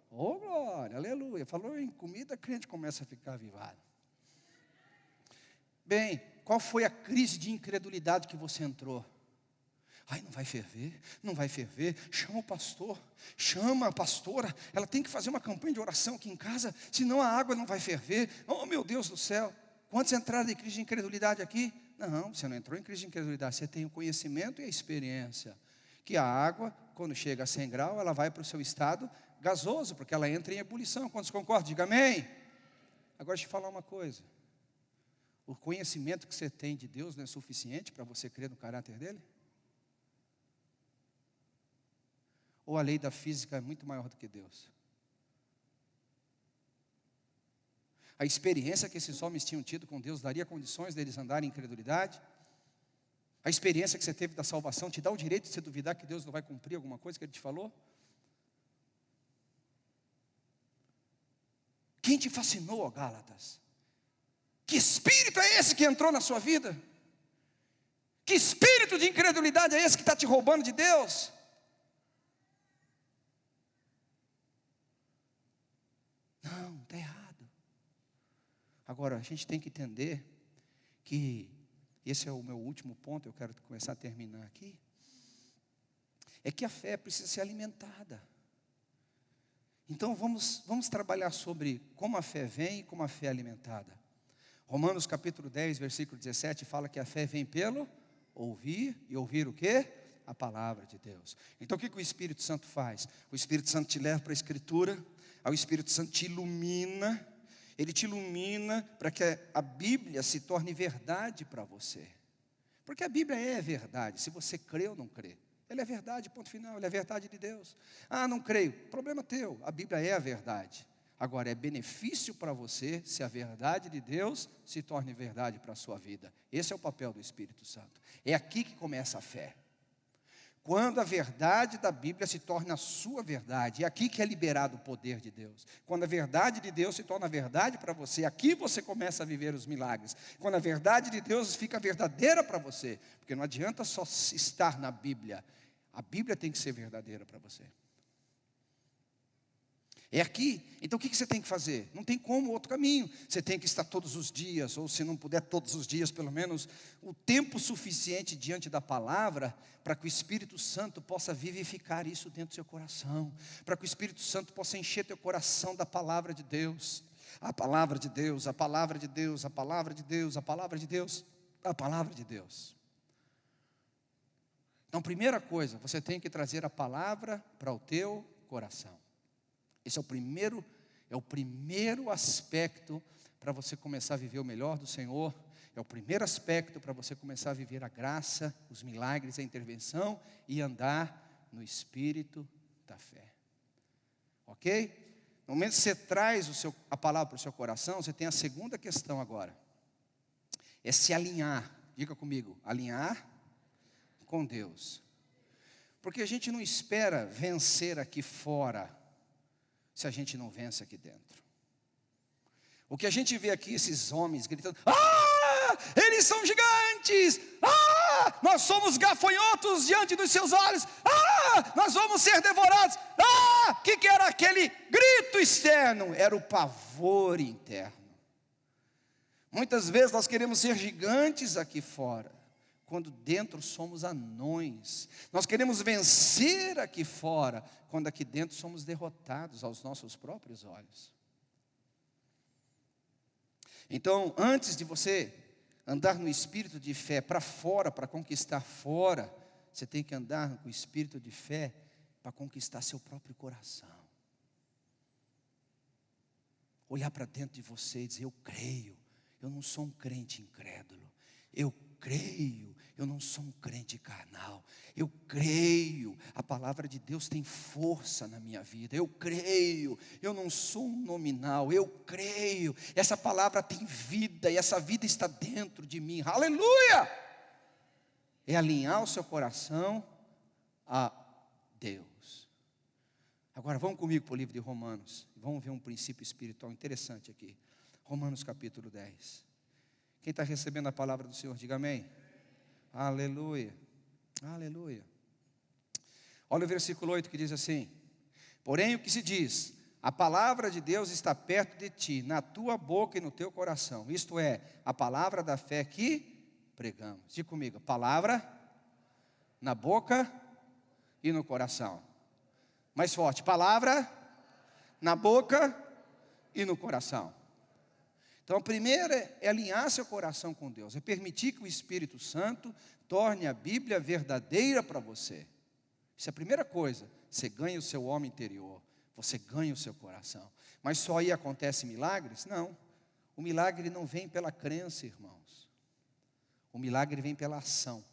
Oh glória, aleluia. Falou em comida, crente começa a ficar avivado. Bem, qual foi a crise de incredulidade que você entrou? Ai, não vai ferver, não vai ferver. Chama o pastor, chama a pastora. Ela tem que fazer uma campanha de oração aqui em casa, senão a água não vai ferver. Oh meu Deus do céu, quantos entraram em crise de incredulidade aqui? Não, você não entrou em crise de incredulidade. Você tem o conhecimento e a experiência, que a água, quando chega a 100 graus, ela vai para o seu estado gasoso, porque ela entra em ebulição. Quantos concordam? Diga amém. Agora deixa eu te falar uma coisa. O conhecimento que você tem de Deus não é suficiente para você crer no caráter dele? Ou a lei da física é muito maior do que Deus? A experiência que esses homens tinham tido com Deus daria condições deles andarem em incredulidade? A experiência que você teve da salvação te dá o direito de você duvidar que Deus não vai cumprir alguma coisa que Ele te falou? Quem te fascinou, ó Gálatas? Que espírito é esse que entrou na sua vida? Que espírito de incredulidade é esse que está te roubando de Deus? Não, está errado. Agora, a gente tem que entender que, esse é o meu último ponto, eu quero começar a terminar aqui, é que a fé precisa ser alimentada. Então, vamos trabalhar sobre como a fé vem e como a fé é alimentada. Romanos capítulo 10, versículo 17, fala que a fé vem pelo ouvir, e ouvir o quê? A palavra de Deus. Então, o que o Espírito Santo faz? O Espírito Santo te leva para a Escritura, o Espírito Santo te ilumina, ele te ilumina para que a Bíblia se torne verdade para você. Porque a Bíblia é verdade, se você crê ou não crê. Ela é verdade, ponto final, ela é verdade de Deus. Ah, não creio, problema teu, a Bíblia é a verdade. Agora, é benefício para você se a verdade de Deus se torne verdade para a sua vida. Esse é o papel do Espírito Santo. É aqui que começa a fé. Quando a verdade da Bíblia se torna a sua verdade, é aqui que é liberado o poder de Deus. Quando a verdade de Deus se torna verdade para você, aqui você começa a viver os milagres. Quando a verdade de Deus fica verdadeira para você, porque não adianta só estar na Bíblia, a Bíblia tem que ser verdadeira para você. É aqui, então o que você tem que fazer? Não tem como outro caminho, você tem que estar todos os dias, ou se não puder todos os dias, pelo menos o tempo suficiente diante da palavra, para que o Espírito Santo possa vivificar isso dentro do seu coração, para que o Espírito Santo possa encher teu coração da palavra de Deus, a palavra de Deus, a palavra de Deus, a palavra de Deus, a palavra de Deus, a palavra de Deus. Então, primeira coisa, você tem que trazer a palavra para o teu coração. Esse é o primeiro aspecto para você começar a viver o melhor do Senhor. É o primeiro aspecto para você começar a viver a graça, os milagres, a intervenção e andar no espírito da fé. Ok? No momento que você traz a palavra para o seu coração, você tem a segunda questão agora. É se alinhar. Diga comigo, alinhar com Deus. Porque a gente não espera vencer aqui fora, se a gente não vence aqui dentro. O que a gente vê aqui, esses homens gritando: eles são gigantes! Nós somos gafanhotos diante dos seus olhos! Nós vamos ser devorados! O que era aquele grito externo? Era o pavor interno. Muitas vezes nós queremos ser gigantes aqui fora, quando dentro somos anões. Nós queremos vencer aqui fora, quando aqui dentro somos derrotados aos nossos próprios olhos. Então, antes de você andar no espírito de fé para fora, para conquistar fora, você tem que andar com o espírito de fé para conquistar seu próprio coração. Olhar para dentro de você e dizer: eu creio, eu não sou um crente incrédulo. Eu creio, eu não sou um crente carnal. Eu creio, a palavra de Deus tem força na minha vida. Eu creio, eu não sou um nominal. Eu creio, essa palavra tem vida e essa vida está dentro de mim. Aleluia! É alinhar o seu coração a Deus. Agora vamos comigo para o livro de Romanos. Vamos ver um princípio espiritual interessante aqui. Romanos capítulo 10. Quem está recebendo a palavra do Senhor, diga amém. Aleluia, aleluia. Olha o versículo 8 que diz assim: porém o que se diz, a palavra de Deus está perto de ti, na tua boca e no teu coração. Isto é, a palavra da fé que pregamos. Diga comigo: palavra na boca e no coração. Mais forte: palavra na boca e no coração. Então, a primeira é alinhar seu coração com Deus, é permitir que o Espírito Santo torne a Bíblia verdadeira para você. Isso é a primeira coisa. Você ganha o seu homem interior, você ganha o seu coração. Mas só aí acontece milagres? Não. O milagre não vem pela crença, irmãos. O milagre vem pela ação.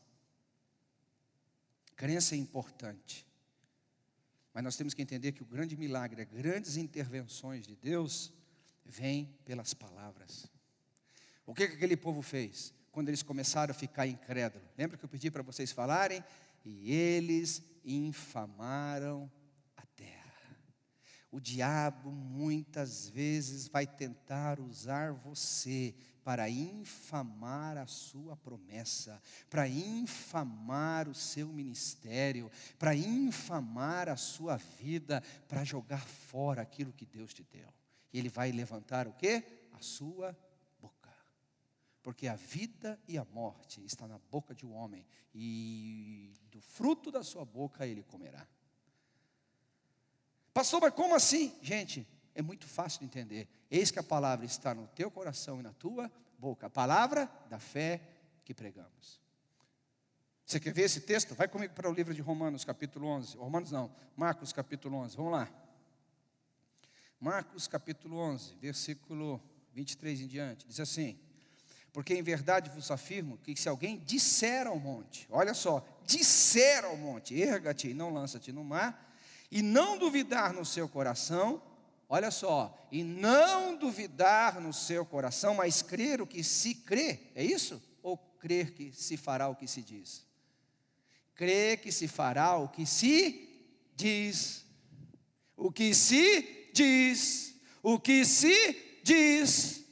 Crença é importante, mas nós temos que entender que o grande milagre, as grandes intervenções de Deus, vem pelas palavras. O que aquele povo fez quando eles começaram a ficar incrédulos? Lembra que eu pedi para vocês falarem? E eles infamaram a terra. O diabo muitas vezes vai tentar usar você para infamar a sua promessa, para infamar o seu ministério, para infamar a sua vida, para jogar fora aquilo que Deus te deu. E ele vai levantar o quê? A sua boca. Porque a vida e a morte está na boca de um homem, e do fruto da sua boca ele comerá. Pastor, mas como assim? Gente, é muito fácil de entender. Eis que a palavra está no teu coração e na tua boca. A palavra da fé que pregamos. Você quer ver esse texto? Vai comigo para o livro de Romanos capítulo 11. Romanos não, Marcos capítulo 11. Vamos lá. Marcos capítulo 11, versículo 23 em diante, diz assim: porque em verdade vos afirmo que se alguém disser ao monte, olha só, disser ao monte, erga-te e não lança-te no mar, e não duvidar no seu coração, olha só, e não duvidar no seu coração, mas crer o que se crê, é isso? Ou crer que se fará o que se diz? Crer que se fará o que se diz. O que se diz, o que se diz.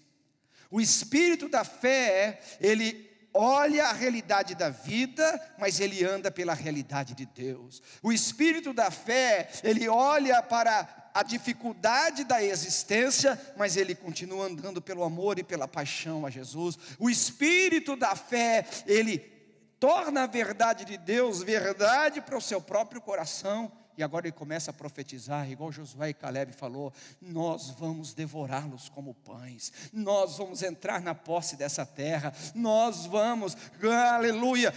O espírito da fé, ele olha a realidade da vida, mas ele anda pela realidade de Deus. O espírito da fé, ele olha para a dificuldade da existência, mas ele continua andando pelo amor e pela paixão a Jesus. O espírito da fé, ele torna a verdade de Deus verdade para o seu próprio coração. E agora ele começa a profetizar, igual Josué e Caleb falou: nós vamos devorá-los como pães, nós vamos entrar na posse dessa terra, nós vamos, aleluia.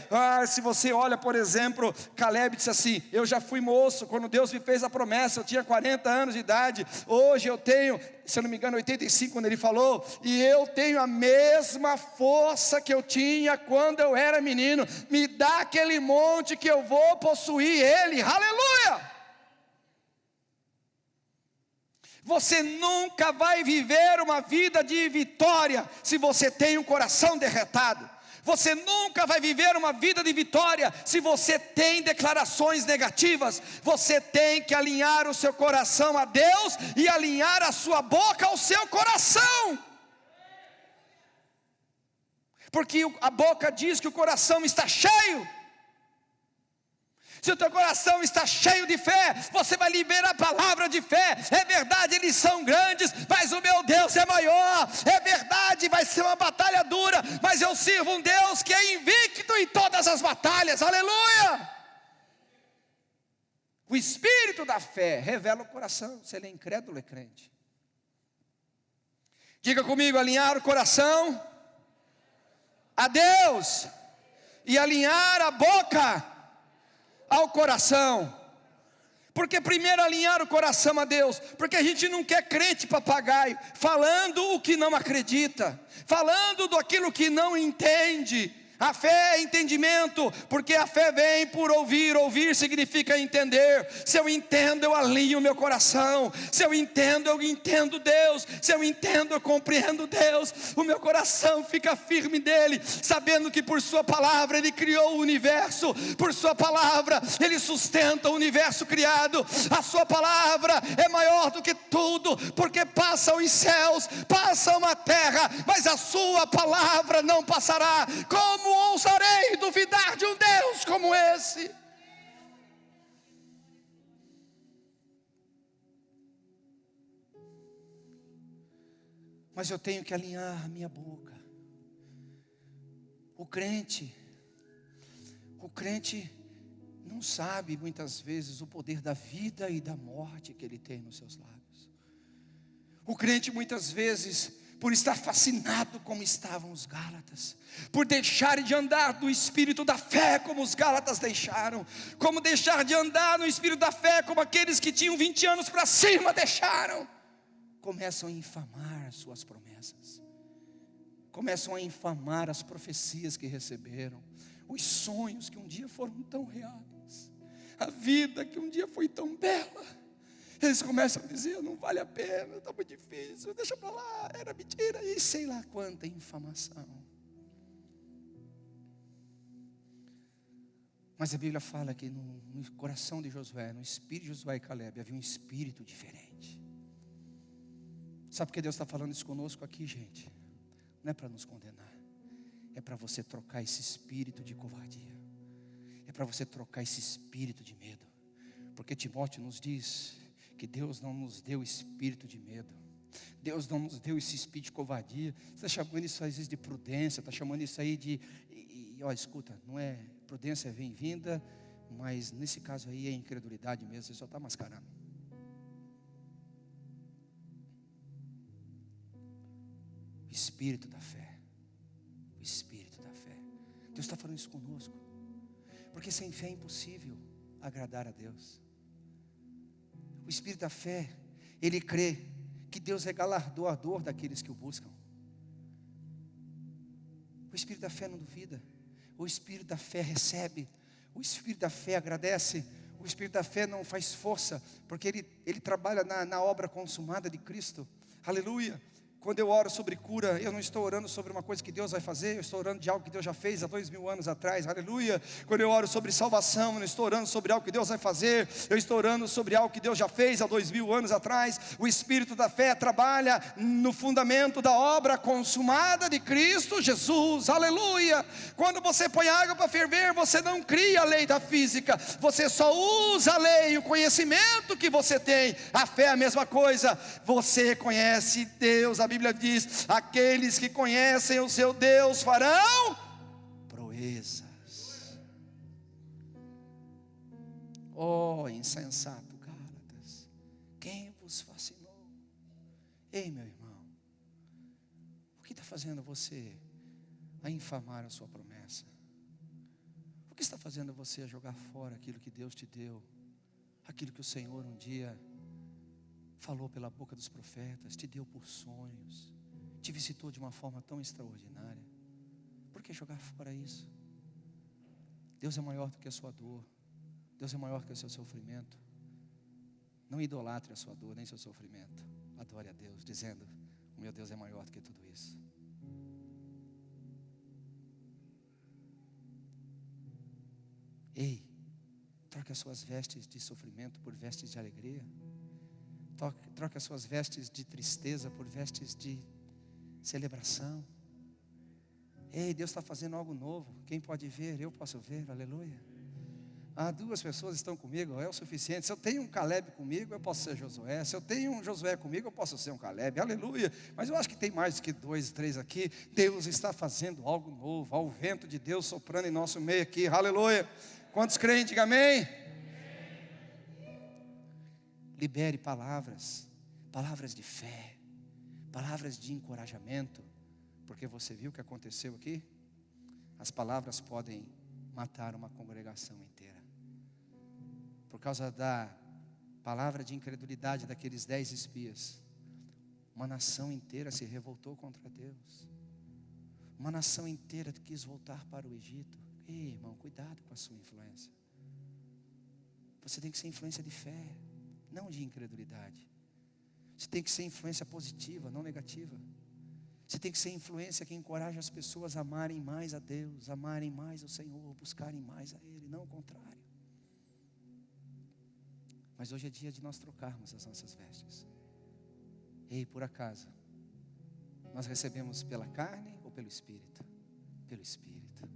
Se você olha, por exemplo, Caleb disse assim: eu já fui moço, quando Deus me fez a promessa, eu tinha 40 anos de idade, hoje eu tenho, se eu não me engano, 85 quando ele falou, e eu tenho a mesma força que eu tinha quando eu era menino, me dá aquele monte que eu vou possuir ele, aleluia. Você nunca vai viver uma vida de vitória se você tem um coração derretado. Você nunca vai viver uma vida de vitória se você tem declarações negativas. Você tem que alinhar o seu coração a Deus e alinhar a sua boca ao seu coração. Porque a boca diz que o coração está cheio. Se o teu coração está cheio de fé, você vai liberar a palavra de fé. É verdade, eles são grandes, mas o meu Deus é maior. É verdade, vai ser uma batalha dura, mas eu sirvo um Deus que é invicto em todas as batalhas. Aleluia! O espírito da fé revela o coração. Se ele é incrédulo, é crente. Diga comigo: alinhar o coração a Deus e alinhar a boca ao coração. Porque primeiro alinhar o coração a Deus, porque a gente não quer crente papagaio, falando o que não acredita, falando daquilo que não entende. A fé é entendimento, porque a fé vem por ouvir, ouvir significa entender. Se eu entendo, eu alinho o meu coração. Se eu entendo Deus. Se eu entendo, eu compreendo Deus. O meu coração fica firme nele, sabendo que por sua palavra ele criou o universo. Por sua palavra ele sustenta o universo criado. A sua palavra é maior do que tudo, porque passam os céus, passam a terra, mas a sua palavra não passará. Como ousarei duvidar de um Deus como esse? Mas eu tenho que alinhar a minha boca. O crente não sabe muitas vezes o poder da vida e da morte que ele tem nos seus lábios. O crente muitas vezes, por estar fascinado como estavam os Gálatas, por deixar de andar no espírito da fé como os Gálatas deixaram, como deixar de andar no espírito da fé como aqueles que tinham 20 anos para cima deixaram, começam a infamar as suas promessas, começam a infamar as profecias que receberam, os sonhos que um dia foram tão reais, a vida que um dia foi tão bela. Eles começam a dizer: não vale a pena, está muito difícil, deixa para lá, era mentira, e sei lá quanta infamação. Mas a Bíblia fala que no coração de Josué, no espírito de Josué e Caleb, havia um espírito diferente. Sabe por que Deus está falando isso conosco aqui, gente? Não é para nos condenar, é para você trocar esse espírito de covardia, é para você trocar esse espírito de medo. Porque Timóteo nos diz que Deus não nos deu espírito de medo, Deus não nos deu esse espírito de covardia. Você está chamando isso às vezes de prudência, está chamando isso aí de... Ó, escuta, não é prudência, é bem-vinda, mas nesse caso aí é incredulidade mesmo, você só está mascarando. O espírito da fé, o espírito da fé. Deus está falando isso conosco, porque sem fé é impossível agradar a Deus. O espírito da fé, ele crê que Deus é galardoador daqueles que o buscam. O espírito da fé não duvida, o espírito da fé recebe, o espírito da fé agradece, o espírito da fé não faz força, porque ele trabalha na obra consumada de Cristo. Aleluia. Quando eu oro sobre cura, eu não estou orando sobre uma coisa que Deus vai fazer, eu estou orando de algo que Deus já fez há 2000 anos atrás, aleluia. Quando eu oro sobre salvação, eu não estou orando sobre algo que Deus vai fazer, eu estou orando sobre algo que Deus já fez há 2000 anos atrás. O espírito da fé trabalha no fundamento da obra consumada de Cristo Jesus, aleluia. Quando você põe água para ferver, você não cria a lei da física, você só usa a lei, o conhecimento que você tem. A fé é a mesma coisa, você conhece Deus. A Bíblia diz: aqueles que conhecem o seu Deus farão proezas. Oh, insensato Gálatas, quem vos fascinou? Ei, meu irmão, o que está fazendo você a infamar a sua promessa? O que está fazendo você a jogar fora aquilo que Deus te deu, aquilo que o Senhor um dia falou pela boca dos profetas, te deu por sonhos, te visitou de uma forma tão extraordinária? Por que jogar fora isso? Deus é maior do que a sua dor, Deus é maior do que o seu sofrimento. Não idolatre a sua dor, nem seu sofrimento. Adore a Deus, dizendo: o meu Deus é maior do que tudo isso. Ei, troque as suas vestes de sofrimento por vestes de alegria. Troque as suas vestes de tristeza por vestes de celebração. Ei, Deus está fazendo algo novo. Quem pode ver? Eu posso ver, aleluia. 2 pessoas estão comigo, é o suficiente. Se eu tenho um Caleb comigo, eu posso ser Josué. Se eu tenho um Josué comigo, eu posso ser um Caleb, aleluia. Mas eu acho que tem mais do que 2, 3 aqui. Deus está fazendo algo novo. Há o vento de Deus soprando em nosso meio aqui, aleluia. Quantos creem, diga amém. Libere palavras de fé, palavras de encorajamento, porque você viu o que aconteceu aqui? As palavras podem matar uma congregação inteira. Por causa da palavra de incredulidade daqueles 10 espias, uma nação inteira se revoltou contra Deus. Uma nação inteira quis voltar para o Egito. Ei, irmão, cuidado com a sua influência. Você tem que ser influência de fé, não de incredulidade. Você tem que ser influência positiva, não negativa. Você tem que ser influência que encoraja as pessoas a amarem mais a Deus, amarem mais o Senhor, buscarem mais a Ele, não o contrário. Mas hoje é dia de nós trocarmos as nossas vestes. Ei, por acaso, nós recebemos pela carne ou pelo Espírito? Pelo Espírito.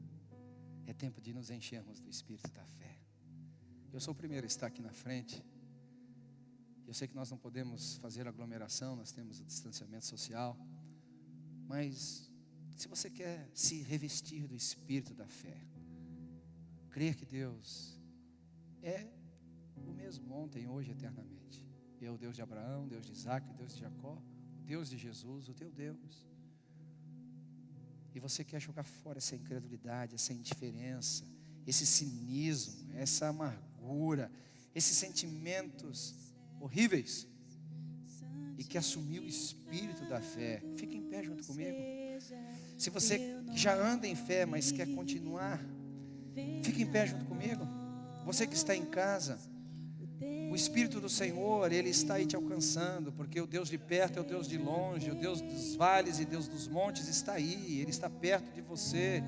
É tempo de nos enchermos do Espírito da fé. Eu sou o primeiro a estar aqui na frente. Eu sei que nós não podemos fazer aglomeração, nós temos o distanciamento social. Mas se você quer se revestir do Espírito da fé, crer que Deus é o mesmo ontem, hoje, eternamente. É o Deus de Abraão, Deus de Isaac, Deus de Jacó, o Deus de Jesus, o teu Deus. E você quer jogar fora essa incredulidade, essa indiferença, esse cinismo, essa amargura, esses sentimentos horríveis, e que assumiu o Espírito da fé. Fique em pé junto comigo. Se você já anda em fé, mas quer continuar, fique em pé junto comigo. Você que está em casa, o Espírito do Senhor, Ele está aí te alcançando, porque o Deus de perto é o Deus de longe, o Deus dos vales e Deus dos montes está aí, Ele está perto de você.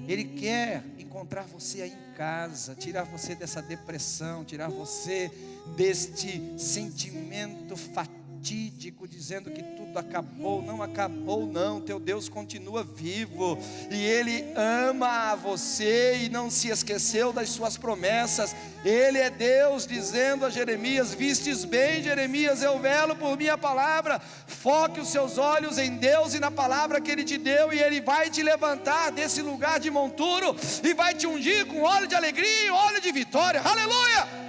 Ele quer encontrar você aí em casa, tirar você dessa depressão, tirar você deste sentimento fatídico, dizendo que tudo acabou. Não acabou não, teu Deus continua vivo, e Ele ama você e não se esqueceu das suas promessas. Ele é Deus dizendo a Jeremias: vistes bem, Jeremias, eu velo por minha palavra. Foque os seus olhos em Deus e na palavra que Ele te deu, e Ele vai te levantar desse lugar de monturo, e vai te ungir com óleo de alegria e óleo de vitória, aleluia.